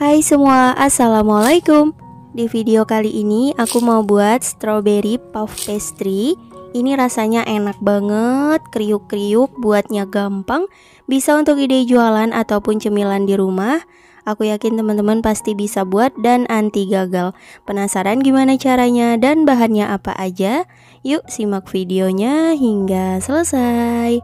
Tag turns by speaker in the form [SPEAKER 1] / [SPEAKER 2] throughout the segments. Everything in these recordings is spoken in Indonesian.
[SPEAKER 1] Hai semua, assalamualaikum. Di video kali ini aku mau buat strawberry puff pastry. Ini rasanya enak banget, kriuk-kriuk, buatnya gampang, bisa untuk ide jualan ataupun cemilan di rumah. Aku yakin teman-teman pasti bisa buat dan anti gagal. Penasaran gimana caranya dan bahannya apa aja? Yuk simak videonya hingga selesai.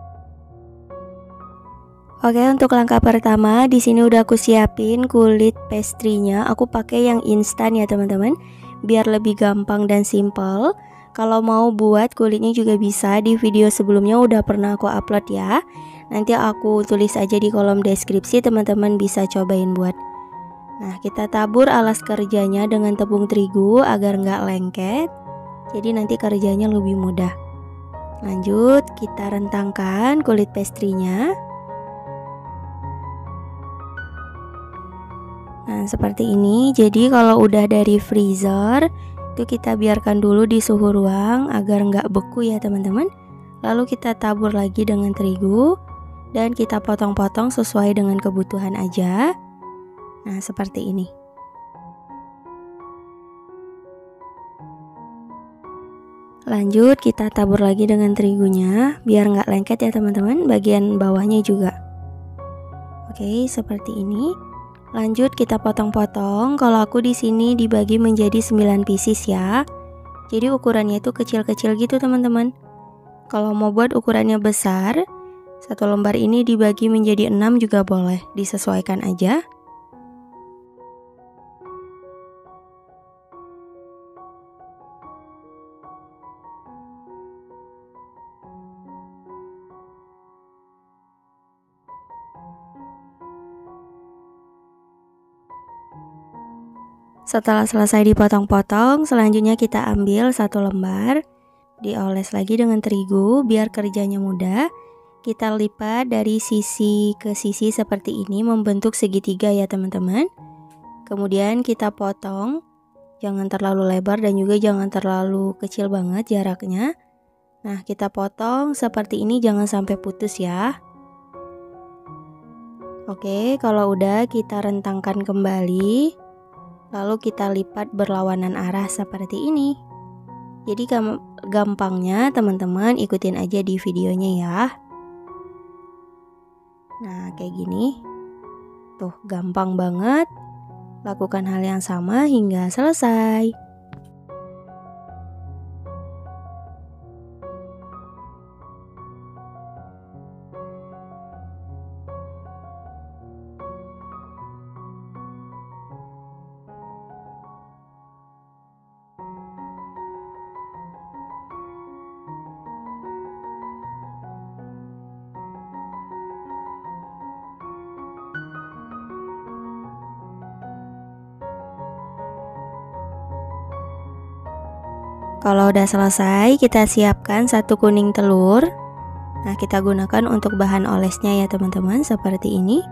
[SPEAKER 1] Oke, untuk langkah pertama di sini udah aku siapin kulit pastry-nya. Aku pakai yang instan ya teman-teman, biar lebih gampang dan simple. Kalau mau buat kulitnya juga bisa, di video sebelumnya udah pernah aku upload ya. Nanti aku tulis aja di kolom deskripsi, teman-teman bisa cobain buat. Nah, kita tabur alas kerjanya dengan tepung terigu agar nggak lengket. Jadi nanti kerjanya lebih mudah. Lanjut, kita rentangkan kulit pastry-nya. Nah, seperti ini. Jadi kalau udah dari freezer, itu kita biarkan dulu di suhu ruang agar nggak beku ya teman-teman. Lalu kita tabur lagi dengan terigu dan kita potong-potong sesuai dengan kebutuhan aja. Nah, seperti ini. Lanjut, kita tabur lagi dengan terigunya biar nggak lengket ya teman-teman, bagian bawahnya juga. Oke, seperti ini. Lanjut kita potong-potong. Kalau aku di sini dibagi menjadi 9 pieces ya. Jadi ukurannya itu kecil-kecil gitu teman-teman. Kalau mau buat ukurannya besar, satu lembar ini dibagi menjadi 6 juga boleh, disesuaikan aja. Setelah selesai dipotong-potong, selanjutnya kita ambil satu lembar, dioles lagi dengan terigu biar kerjanya mudah. Kita lipat dari sisi ke sisi seperti ini, membentuk segitiga ya teman-teman. Kemudian kita potong, jangan terlalu lebar dan juga jangan terlalu kecil banget jaraknya. Nah, kita potong seperti ini, jangan sampai putus ya. Oke, kalau udah kita rentangkan kembali. Lalu kita lipat berlawanan arah seperti ini. Jadi gampangnya teman-teman ikutin aja di videonya ya. Nah, kayak gini. Tuh, gampang banget. Lakukan hal yang sama hingga selesai. Kalau udah selesai, kita siapkan satu kuning telur. Nah, kita gunakan untuk bahan olesnya ya teman-teman, seperti ini.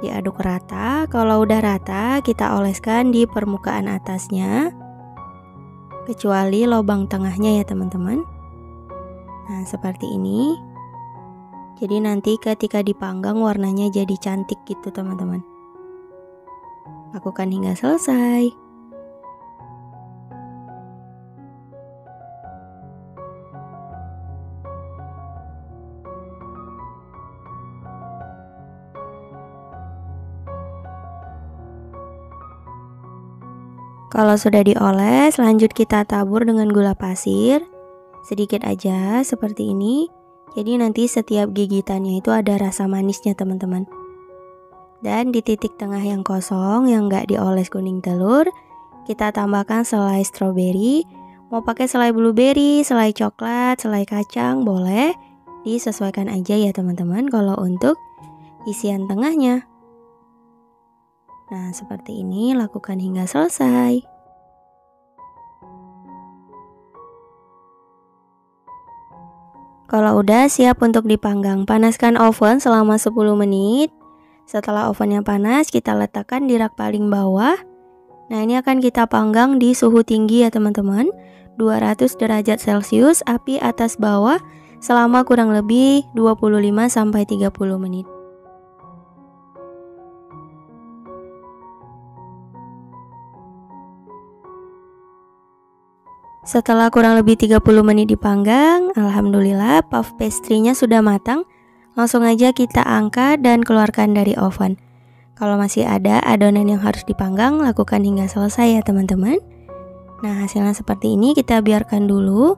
[SPEAKER 1] Diaduk rata. Kalau udah rata, kita oleskan di permukaan atasnya, kecuali lubang tengahnya ya teman-teman. Nah, seperti ini. Jadi nanti ketika dipanggang warnanya jadi cantik gitu teman-teman. Lakukan hingga selesai. Kalau sudah dioles, lanjut kita tabur dengan gula pasir. Sedikit aja seperti ini. Jadi nanti setiap gigitannya itu ada rasa manisnya teman-teman. Dan di titik tengah yang kosong yang nggak dioles kuning telur, kita tambahkan selai stroberi. Mau pakai selai blueberry, selai coklat, selai kacang, boleh. Disesuaikan aja ya teman-teman kalau untuk isian tengahnya. Nah, seperti ini, lakukan hingga selesai. Kalau udah siap untuk dipanggang, panaskan oven selama 10 menit. Setelah ovennya panas, kita letakkan di rak paling bawah. Nah, ini akan kita panggang di suhu tinggi ya teman-teman, 200 derajat Celcius, api atas bawah selama kurang lebih 25-30 menit. Setelah kurang lebih 30 menit dipanggang, alhamdulillah puff pastry-nya sudah matang. Langsung aja kita angkat dan keluarkan dari oven. Kalau masih ada adonan yang harus dipanggang, lakukan hingga selesai ya teman-teman. Nah, hasilnya seperti ini, kita biarkan dulu.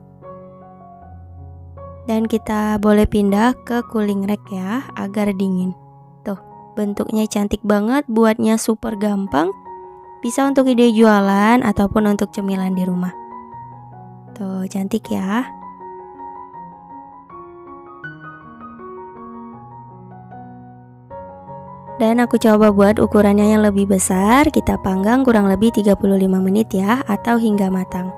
[SPEAKER 1] Dan kita boleh pindah ke cooling rack ya, agar dingin. Tuh, bentuknya cantik banget, buatnya super gampang. Bisa untuk ide jualan ataupun untuk cemilan di rumah. Tuh, cantik ya. Dan aku coba buat ukurannya yang lebih besar. Kita panggang kurang lebih 35 menit ya, atau hingga matang.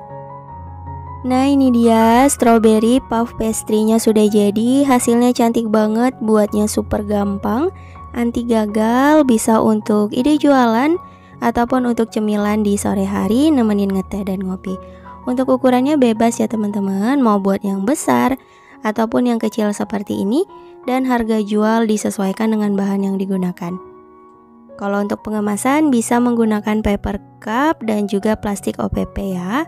[SPEAKER 1] Nah, ini dia strawberry puff pastry-nya sudah jadi. Hasilnya cantik banget, buatnya super gampang, anti gagal, bisa untuk ide jualan ataupun untuk cemilan di sore hari nemenin ngeteh dan ngopi. Untuk ukurannya bebas ya teman-teman, mau buat yang besar ataupun yang kecil seperti ini, dan harga jual disesuaikan dengan bahan yang digunakan. Kalau untuk pengemasan bisa menggunakan paper cup dan juga plastik OPP ya.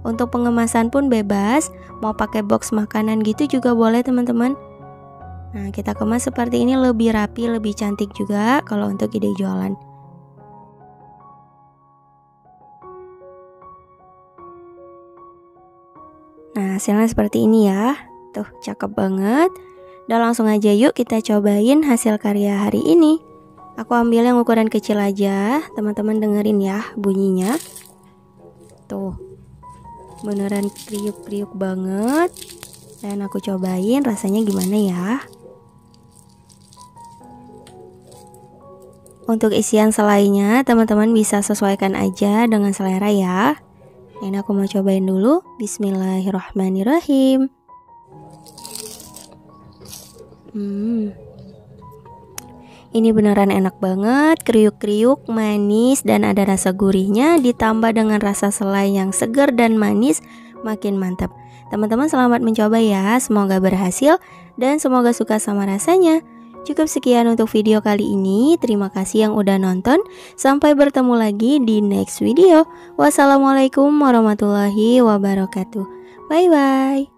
[SPEAKER 1] Untuk pengemasan pun bebas, mau pakai box makanan gitu juga boleh teman-teman. Nah, kita kemas seperti ini lebih rapi, lebih cantik juga kalau untuk ide jualan. Nah, hasilnya seperti ini ya. Tuh, cakep banget. Dan langsung aja yuk kita cobain hasil karya hari ini. Aku ambil yang ukuran kecil aja. Teman-teman dengerin ya bunyinya. Tuh, beneran kriuk-kriuk banget. Dan aku cobain rasanya gimana ya. Untuk isian selainya teman-teman bisa sesuaikan aja dengan selera ya. Ini aku mau cobain dulu. Bismillahirrahmanirrahim. Ini beneran enak banget, kriuk-kriuk, manis, dan ada rasa gurihnya. Ditambah dengan rasa selai yang segar dan manis, makin mantap. Teman-teman selamat mencoba ya, semoga berhasil dan semoga suka sama rasanya. Cukup sekian untuk video kali ini. Terima kasih yang udah nonton. Sampai bertemu lagi di next video. Wassalamualaikum warahmatullahi wabarakatuh. Bye bye.